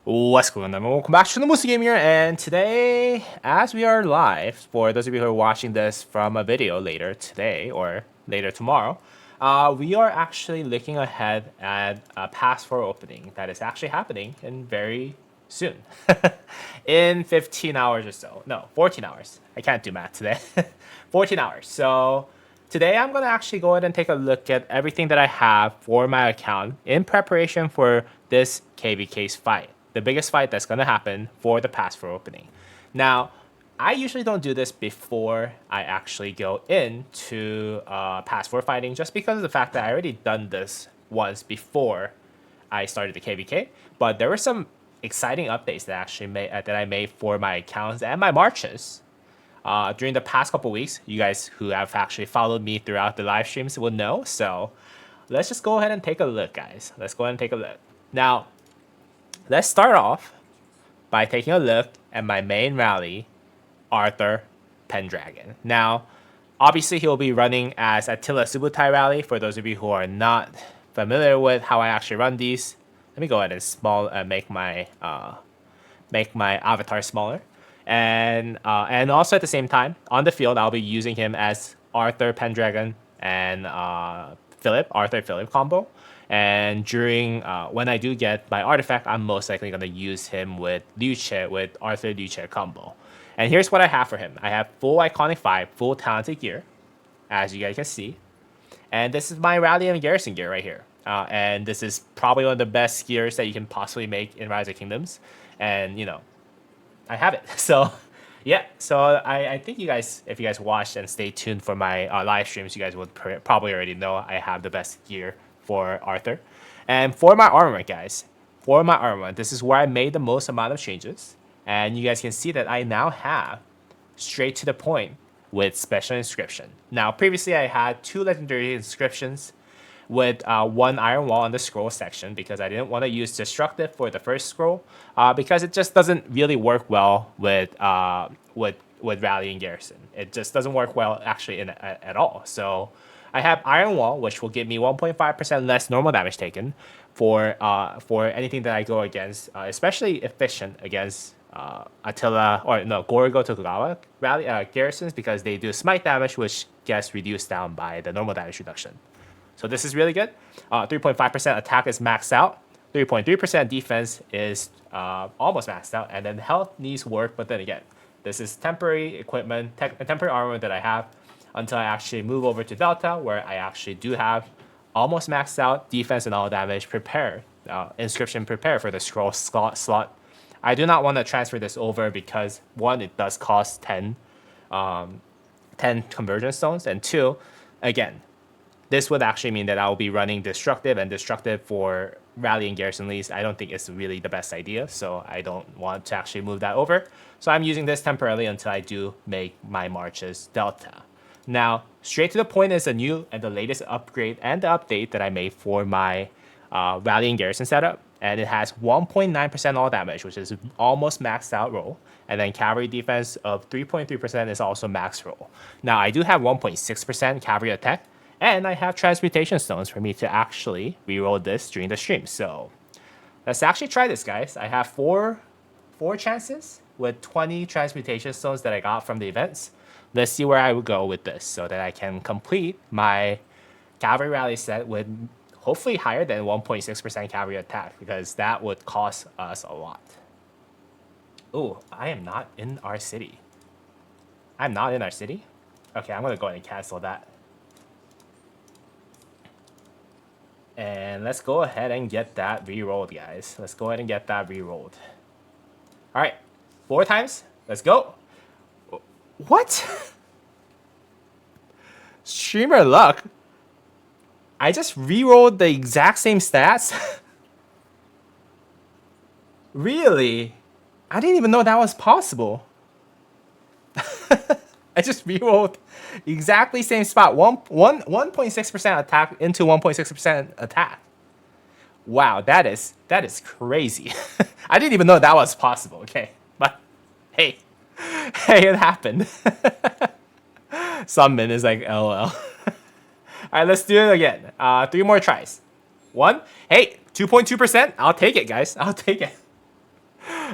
What's going on? Welcome back to the Musi Game here, and today, as we are live, for those of you who are watching this from a video later today or later tomorrow, we are actually looking ahead at a Pass 4 opening that is actually happening in very soon. In 15 hours or so. No, 14 hours. I can't do math today. 14 hours. So today I'm going to actually go ahead and take a look at everything that I have for my account in preparation for this KVK's fight. The biggest fight that's going to happen for the Pass 4 opening. Now, I usually don't do this before I actually go into Pass 4 fighting just because of the fact that I already done this once before I started the KVK. But there were some exciting updates that I made for my accounts and my marches during the past couple weeks. You guys who have actually followed me throughout the live streams will know. So let's just go ahead and take a look, guys. Let's go ahead and take a look. Now, let's start off by taking a look at my main rally, Arthur Pendragon. Now, obviously, he'll be running as Attila Subutai rally. For those of you who are not familiar with how I actually run these, let me go ahead and make my avatar smaller. And also at the same time, on the field, I'll be using him as Arthur Pendragon and Arthur Philip combo. And during when I do get my artifact, I'm most likely going to use him with Arthur Liu Che combo. And here's what I have for him. I have full Iconic 5, full Talented gear, as you guys can see. And this is my Rally and Garrison gear right here. And this is probably one of the best gears that you can possibly make in Rise of Kingdoms. And, you know, I have it. So, yeah. So I think you guys, if you guys watched and stay tuned for my live streams, you guys would probably already know I have the best gear for Arthur. And for my armament, guys, this is where I made the most amount of changes. And you guys can see that I now have straight to the point with special inscription. Now, previously I had 2 legendary inscriptions with 1 iron wall on the scroll section because I didn't want to use destructive for the first scroll because it just doesn't really work well with rally and garrison. It just doesn't work well actually at all. So I have Iron Wall, which will give me 1.5% less normal damage taken for anything that I go against, especially efficient against Gorogo Tokugawa rally garrisons because they do smite damage, which gets reduced down by the normal damage reduction. So this is really good. 3.5% attack is maxed out. 3.3% defense is almost maxed out, and then health needs work. But then again, this is temporary equipment, temporary armor that I have until I actually move over to Delta, where I actually do have almost maxed out defense and all damage inscription prepare for the scroll slot. I do not want to transfer this over because 1, it does cost 10 conversion stones, and 2, again, this would actually mean that I will be running destructive for rally and garrison leads. I don't think it's really the best idea, so I don't want to actually move that over. So I'm using this temporarily until I do make my marches Delta. Now, straight to the point is the new and the latest upgrade and the update that I made for my rally and garrison setup. And it has 1.9% all damage, which is almost maxed out roll. And then cavalry defense of 3.3% is also max roll. Now, I do have 1.6% cavalry attack. And I have transmutation stones for me to actually reroll this during the stream. So let's actually try this, guys. I have four chances with 20 transmutation stones that I got from the events. Let's see where I would go with this so that I can complete my cavalry rally set with hopefully higher than 1.6% cavalry attack because that would cost us a lot. Oh, I am not in our city. I'm not in our city? Okay, I'm going to go ahead and cancel that. And let's go ahead and get that re-rolled, guys. Let's go ahead and get that re-rolled. All right, 4 times. Let's go. What? Streamer luck. I just re-rolled the exact same stats. Really? I didn't even know that was possible. I just re-rolled exactly same spot. 1.6% attack into 1.6% attack. Wow, that is crazy. I didn't even know that was possible. Okay, but hey, it happened. Some min is like LOL. All right, let's do it again. 3 more tries. 1. Hey, 2.2%. I'll take it, guys. I'll take it.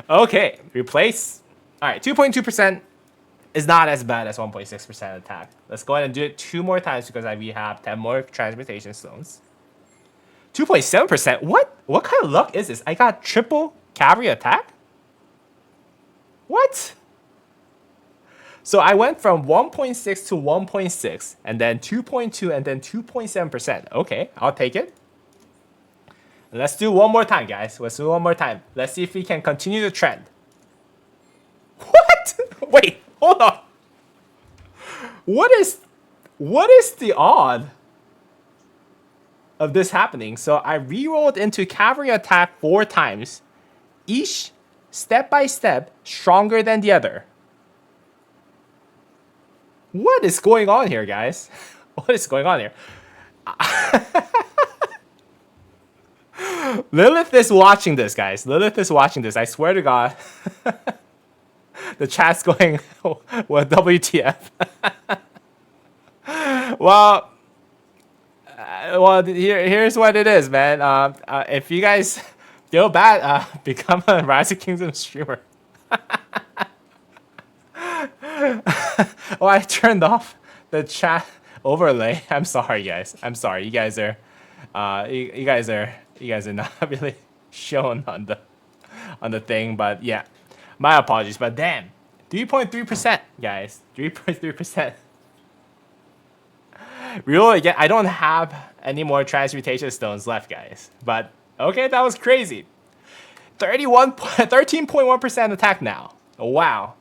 Okay, replace. All right, 2.2% is not as bad as 1.6% attack. Let's go ahead and do it 2 more times because we have 10 more transmutation stones. 2.7%? What? What kind of luck is this? I got triple cavalry attack? What? So I went from 1.6 to 1.6, and then 2.2, and then 2.7%. Okay, I'll take it. Let's do one more time, guys. Let's do one more time. Let's see if we can continue the trend. What? Wait, hold on. What is the odd of this happening? So I rerolled into cavalry attack 4 times, each step by step stronger than the other. What is going on here, guys? What is going on here? Lilith is watching this, guys. Lilith is watching this. I swear to God. The chat's going, well, WTF. well, here's what it is, man. If you guys feel bad, become a Rise of Kingdom streamer. Oh, I turned off the chat overlay. I'm sorry, guys. I'm sorry. You guys are, you guys are not really shown on the thing. But yeah, my apologies. But damn, 3.3%, guys. 3.3%. Real again. I don't have any more transmutation stones left, guys. But okay, that was crazy. 13.1% attack now. Wow.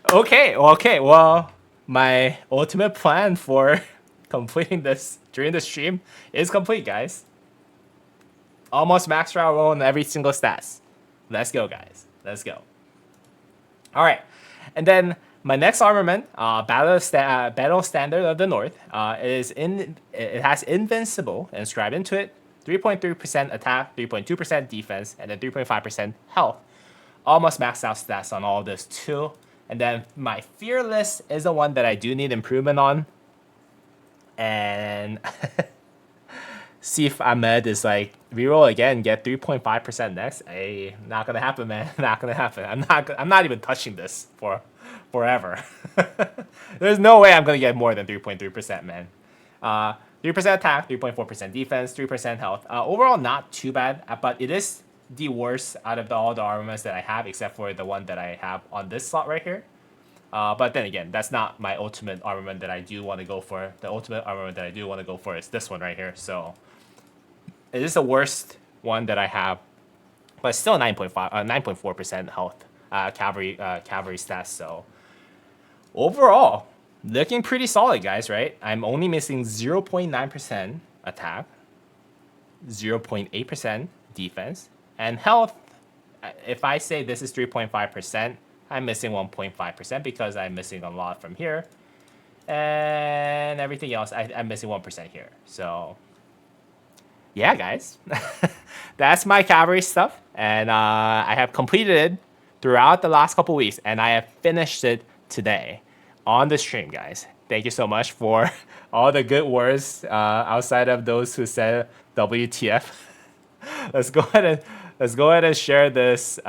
Okay. Well, my ultimate plan for completing this during the stream is complete, guys. Almost maxed out on every single stats. Let's go, guys. Let's go. All right, and then my next armament, Battle Standard of the North, it has Invincible inscribed into it. 3.3% attack, 3.2% defense, and then 3.5% health. Almost maxed out stats on all of this too. And then my Fearless is the one that I do need improvement on. And Sif Ahmed is like, reroll again, get 3.5% next. Hey, not gonna happen, man. Not gonna happen. I'm not even touching this for forever. There's no way I'm gonna get more than 3.3%, man. 3% attack, 3.4% defense, 3% health. Overall, not too bad, but it is the worst out of all the armaments that I have, except for the one that I have on this slot right here. But then again, that's not my ultimate armament that I do want to go for. The ultimate armament that I do want to go for is this one right here. So it is the worst one that I have, but still 9.4% health, cavalry stats. So overall, looking pretty solid, guys. Right? I'm only missing 0.9% attack, 0.8% defense, and health. If I say this is 3.5%, I'm missing 1.5% because I'm missing a lot from here, and everything else I'm missing 1% here. So yeah, guys, that's my cavalry stuff, and I have completed it throughout the last couple weeks, and I have finished it today on the stream, guys. Thank you so much for all the good words outside of those who said WTF. Let's go ahead and share this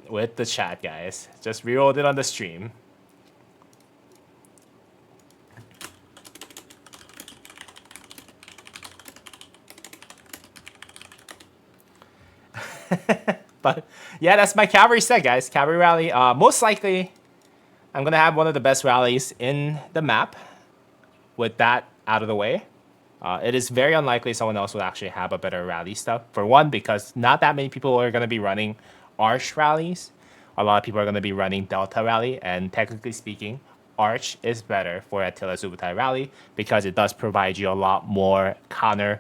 with the chat, guys. Just rerolled it on the stream. But yeah, that's my cavalry set, guys. Cavalry rally. Most likely, I'm gonna have one of the best rallies in the map. With that out of the way, it is very unlikely someone else will actually have a better rally stuff. For one, because not that many people are gonna be running Arch rallies. A lot of people are gonna be running Delta rally, and technically speaking, Arch is better for Attila Subutai rally because it does provide you a lot more counter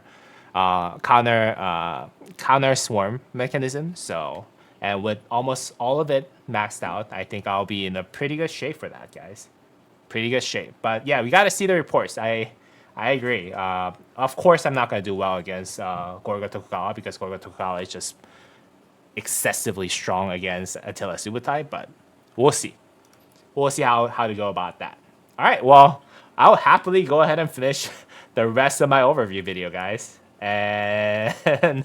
swarm mechanism. So, and with almost all of it maxed out, I think I'll be in a pretty good shape for that, guys. Pretty good shape. But yeah, we got to see the reports. I agree. Of course, I'm not going to do well against Gorga Tokugawa because Gorga Tokugawa is just excessively strong against Attila Subutai, but we'll see. We'll see how to go about that. All right, well, I'll happily go ahead and finish the rest of my overview video, guys. And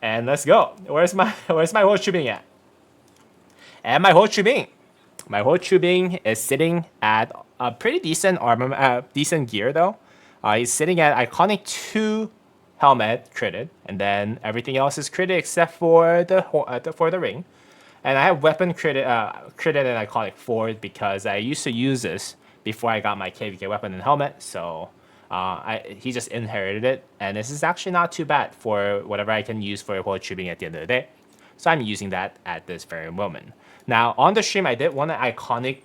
And let's go. Where's my whole Chubing at? And my whole Chubing. My whole Chubing is sitting at a pretty decent armament, decent gear though. He's sitting at iconic 2 helmet critted, and then everything else is critted except for the ring. And I have weapon critted and iconic 4 because I used to use this before I got my KVK weapon and helmet. So he just inherited it, and this is actually not too bad for whatever I can use for whole tubing at the end of the day. So I'm using that at this very moment. Now on the stream, I did want an iconic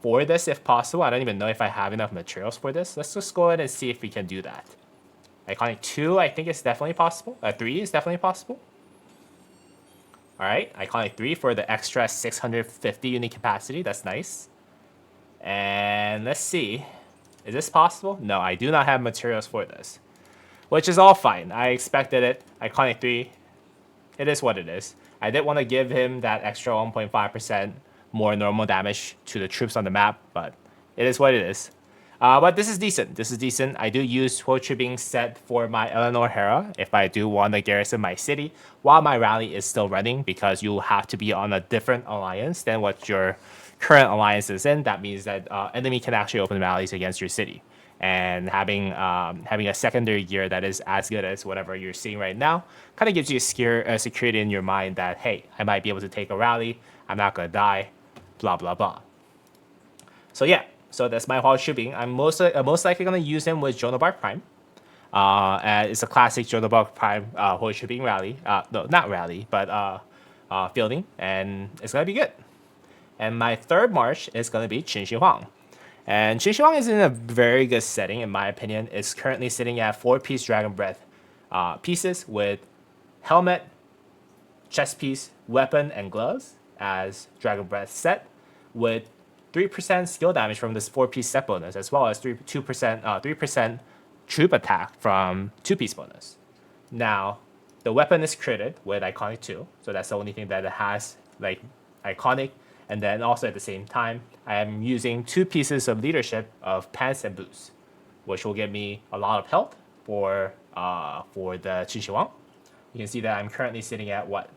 for this if possible. I don't even know if I have enough materials for this. Let's just go ahead and see if we can do that. Iconic 2, I think is definitely possible. 3 is definitely possible. All right, iconic 3 for the extra 650 unit capacity. That's nice. And let's see. Is this possible? No, I do not have materials for this, which is all fine. I expected it. Iconic 3, it is what it is. I did want to give him that extra 1.5% more normal damage to the troops on the map, but it is what it is. But this is decent. This is decent. I do use Ho Chi Bing set for my Eleanor Hera if I do want to garrison my city while my rally is still running, because you have to be on a different alliance than what your current alliance is in. That means that enemy can actually open rallies against your city. And having a secondary gear that is as good as whatever you're seeing right now kind of gives you a security in your mind that, hey, I might be able to take a rally. I'm not going to die, blah, blah, blah. So yeah. So that's my Hall Shipping. I'm most likely going to use him with Joan of Arc Prime. It's a classic Joan of Arc Prime Hall Shipping rally. No, not rally, but fielding. And it's going to be good. And my third march is going to be Qin Shi Huang. And Qin Shi Huang is in a very good setting, in my opinion. It's currently sitting at 4-piece Dragon Breath pieces with helmet, chest piece, weapon, and gloves as Dragon Breath set, with 3% skill damage from this 4-piece set bonus, as well as 3% troop attack from 2-piece bonus. Now, the weapon is critted with Iconic 2, so that's the only thing that it has, like, Iconic. And then also at the same time, I am using 2 pieces of leadership of Pants and Boots, which will give me a lot of health for the Qin Shi Huang. You can see that I'm currently sitting at, what,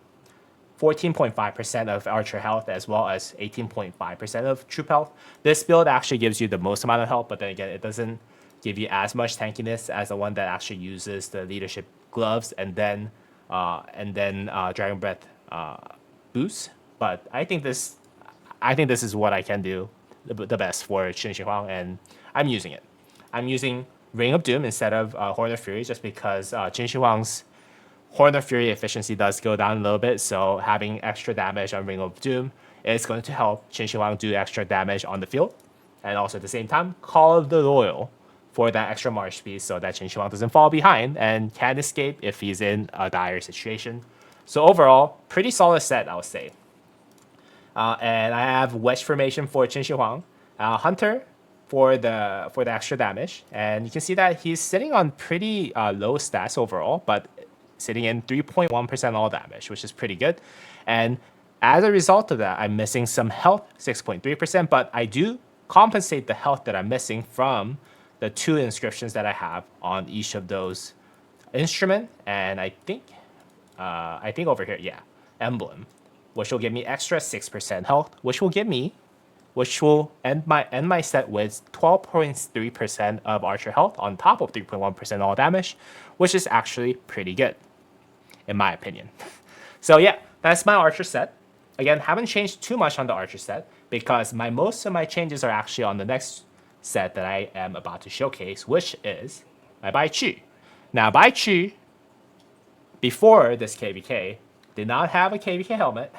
14.5% of archer health, as well as 18.5% of troop health. This build actually gives you the most amount of health, but then again, it doesn't give you as much tankiness as the one that actually uses the leadership gloves and then Dragon Breath boost. But I think this is what I can do the best for Qin Shi Huang, and I'm using it. I'm using Ring of Doom instead of Horn of Fury, just because Qin Shi Huang's Horn of Fury efficiency does go down a little bit, so having extra damage on Ring of Doom is going to help Qin Shi Huang do extra damage on the field. And also at the same time, Call the Loyal for that extra march speed so that Qin Shi Huang doesn't fall behind and can escape if he's in a dire situation. So overall, pretty solid set, I would say. And I have Wedge Formation for Qin Shi Huang, Hunter for the extra damage, and you can see that he's sitting on pretty low stats overall, but sitting in 3.1% all damage, which is pretty good. And as a result of that, I'm missing some health, 6.3%, but I do compensate the health that I'm missing from the 2 inscriptions that I have on each of those instrument, and I think over here, yeah, emblem, which will give me extra 6% health, which will end my set with 12.3% of archer health on top of 3.1% all damage, which is actually pretty good, in my opinion. So yeah, that's my archer set. Again, haven't changed too much on the archer set because most of my changes are actually on the next set that I am about to showcase, which is my Bai Chi. Now, Bai Chi, before this KVK, did not have a KVK helmet,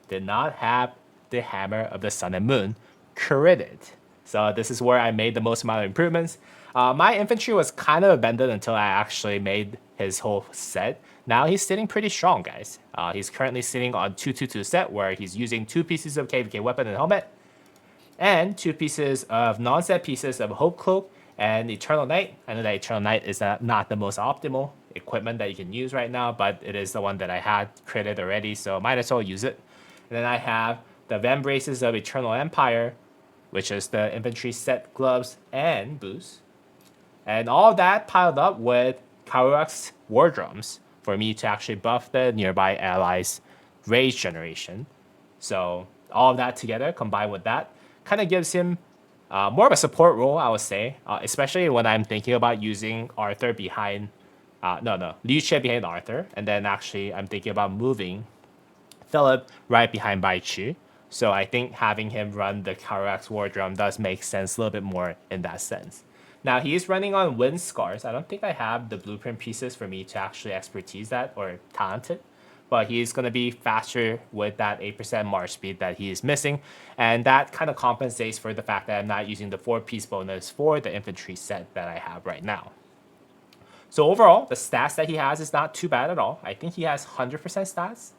did not have the Hammer of the Sun and Moon critted. So this is where I made the most amount of improvements. My infantry was kind of abandoned until I actually made his whole set. Now he's sitting pretty strong, guys. He's currently sitting on 222 set, where he's using 2 pieces of KVK weapon and helmet, and 2 pieces of non-set pieces of Hope Cloak and Eternal Knight. I know that Eternal Knight is not the most optimal equipment that you can use right now, but it is the one that I had critted already, so might as well use it. And then I have the Van Braces of Eternal Empire, which is the infantry set, gloves, and boost. And all that piled up with Karuak's War Drums for me to actually buff the nearby allies' rage generation. So all of that together, combined with that, kind of gives him more of a support role, I would say, especially when I'm thinking about using Arthur behind, Liu Xie behind Arthur, and then actually I'm thinking about moving Philip right behind Bai Chu. So I think having him run the Counteraxe War Drum does make sense a little bit more in that sense. Now he's running on Wind Scars. I don't think I have the blueprint pieces for me to actually expertise that or talent it, but he's going to be faster with that 8% march speed that he is missing, and that kind of compensates for the fact that I'm not using the 4-piece bonus for the infantry set that I have right now. So overall, the stats that he has is not too bad at all. I think he has 100% stats,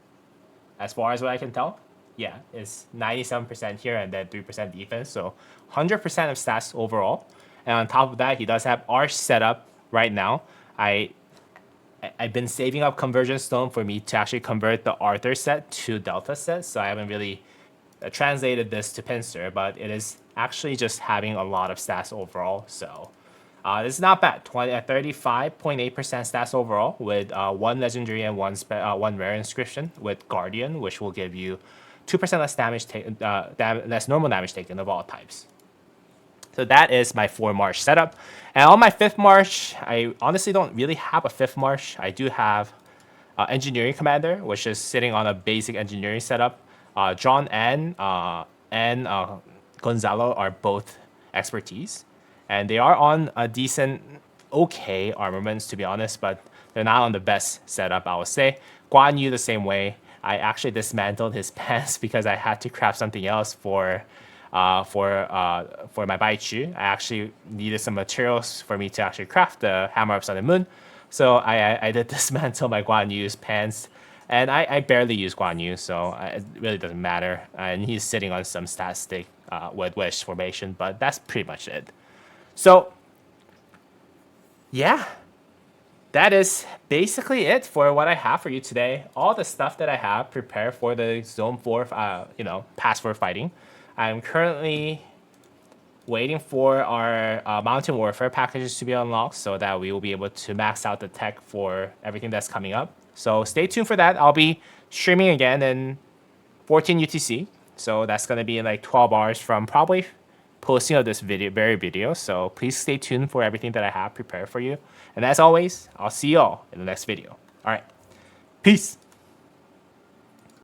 as far as what I can tell. Yeah, it's 97% here and then 3% defense, so 100% of stats overall. And on top of that, he does have Arch set up right now. I've been saving up conversion stone for me to actually convert the Arthur set to Delta set, so I haven't really translated this to Pincer, but it is actually just having a lot of stats overall. So this is not bad. 35.8% stats overall with 1 legendary and 1 rare inscription with Guardian, which will give you 2% less damage less normal damage taken of all types. So that is my 4 March setup. And on my 5th March, I honestly don't really have a 5th March. I do have Engineering Commander, which is sitting on a basic engineering setup. John and Gonzalo are both expertise. And they are on a decent, okay armaments, to be honest, but they're not on the best setup, I would say. Guan Yu the same way. I actually dismantled his pants because I had to craft something else for my Baichu. I actually needed some materials for me to actually craft the Hammer of Sun and Moon. So I did dismantle my Guan Yu's pants. And I barely use Guan Yu, so it really doesn't matter. And he's sitting on some stat stick with Wish formation, but that's pretty much it. So, yeah, that is basically it for what I have for you today. All the stuff that I have prepared for the Zone 4, Pass 4 fighting. I'm currently waiting for our Mountain Warfare packages to be unlocked so that we will be able to max out the tech for everything that's coming up. So stay tuned for that. I'll be streaming again in 14 UTC. So that's going to be in like 12 hours from probably posting of this very video. So please stay tuned for everything that I have prepared for you. And as always, I'll see y'all in the next video. All right. Peace.